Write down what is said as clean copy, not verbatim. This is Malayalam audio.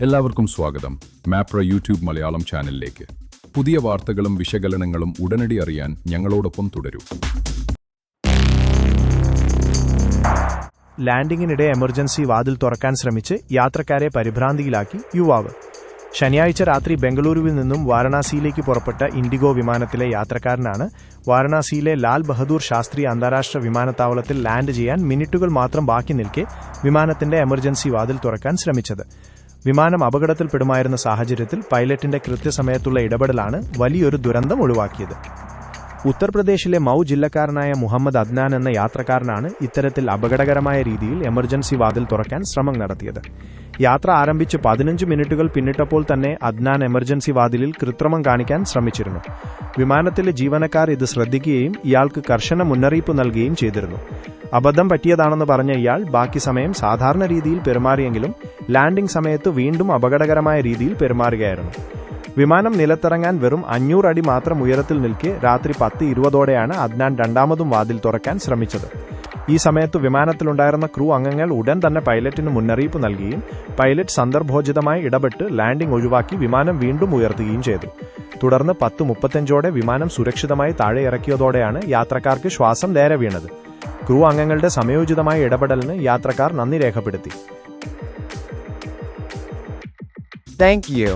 എല്ലാവർക്കും സ്വാഗതം മാപ്ര യൂട്യൂബ് മലയാളം ചാനലിലേക്ക്. പുതിയ വാർത്തകളും വിശകലനങ്ങളും ഉടനടി അറിയാൻ ഞങ്ങളോടൊപ്പം തുടരൂ. ലാൻഡിങ്ങിനിടെ എമർജൻസി വാതിൽ തുറക്കാൻ ശ്രമിച്ച് യാത്രക്കാരെ പരിഭ്രാന്തിയിലാക്കി യുവാവ്. ശനിയാഴ്ച രാത്രി ബംഗളൂരുവിൽ നിന്നും വാരണാസിയിലേക്ക് പുറപ്പെട്ട ഇൻഡിഗോ വിമാനത്തിലെ യാത്രക്കാരനാണ് വാരണാസിയിലെ ലാൽ ബഹദൂർ ശാസ്ത്രി അന്താരാഷ്ട്ര വിമാനത്താവളത്തിൽ ലാൻഡ് ചെയ്യാൻ മിനിറ്റുകൾ മാത്രം ബാക്കി നിൽക്കെ വിമാനത്തിന്റെ എമർജൻസി വാതിൽ തുറക്കാൻ ശ്രമിച്ചത്. വിമാനം അപകടത്തിൽപ്പെടുമായിരുന്ന സാഹചര്യത്തിൽ പൈലറ്റിന്റെ കൃത്യസമയത്തുള്ള ഇടപെടലാണ് വലിയൊരു ദുരന്തം ഒഴിവാക്കിയത്. ഉത്തർപ്രദേശിലെ മൗ ജില്ലക്കാരനായ മുഹമ്മദ് അദ്നാൻ എന്ന യാത്രക്കാരനാണ് ഇത്തരത്തിൽ അപകടകരമായ രീതിയിൽ എമർജൻസി വാതിൽ തുറക്കാൻ ശ്രമം നടത്തിയത്. യാത്ര ആരംഭിച്ച് 15 മിനിറ്റുകൾ പിന്നിട്ടപ്പോൾ തന്നെ അദ്നാൻ എമർജൻസി വാതിലിൽ കൃത്രിമം കാണിക്കാൻ ശ്രമിച്ചിരുന്നു. വിമാനത്തിലെ ജീവനക്കാർ ഇത് ശ്രദ്ധിക്കുകയും ഇയാൾക്ക് കർശന മുന്നറിയിപ്പ് നൽകുകയും ചെയ്തിരുന്നു. അബദ്ധം പറ്റിയതാണെന്ന് പറഞ്ഞ ഇയാൾ ബാക്കി സമയം സാധാരണ രീതിയിൽ പെരുമാറിയെങ്കിലും ലാൻഡിംഗ് സമയത്ത് വീണ്ടും അപകടകരമായ രീതിയിൽ പെരുമാറുകയായിരുന്നു. വിമാനം നിലത്തിറങ്ങാൻ വെറും 500 അടി മാത്രം ഉയരത്തിൽ നിൽക്കെ രാത്രി 10:20ഓടെയാണ് അദ്നാൻ രണ്ടാമതും വാതിൽ തുറക്കാൻ ശ്രമിച്ചത്. ഈ സമയത്ത് വിമാനത്തിലുണ്ടായിരുന്ന ക്രൂ അംഗങ്ങൾ ഉടൻ തന്നെ പൈലറ്റിന് മുന്നറിയിപ്പ് നൽകുകയും പൈലറ്റ് സന്ദർഭോചിതമായി ഇടപെട്ട് ലാൻഡിംഗ് ഒഴിവാക്കി വിമാനം വീണ്ടും ഉയർത്തുകയും ചെയ്തു. തുടർന്ന് 10:35ഓടെ വിമാനം സുരക്ഷിതമായി താഴെ ഇറക്കിയതോടെയാണ് യാത്രക്കാർക്ക് ശ്വാസം നേരെ വീണത്. ക്രൂ അംഗങ്ങളുടെ സമയോചിതമായ ഇടപെടലിന് യാത്രക്കാർ നന്ദി രേഖപ്പെടുത്തി. Thank you.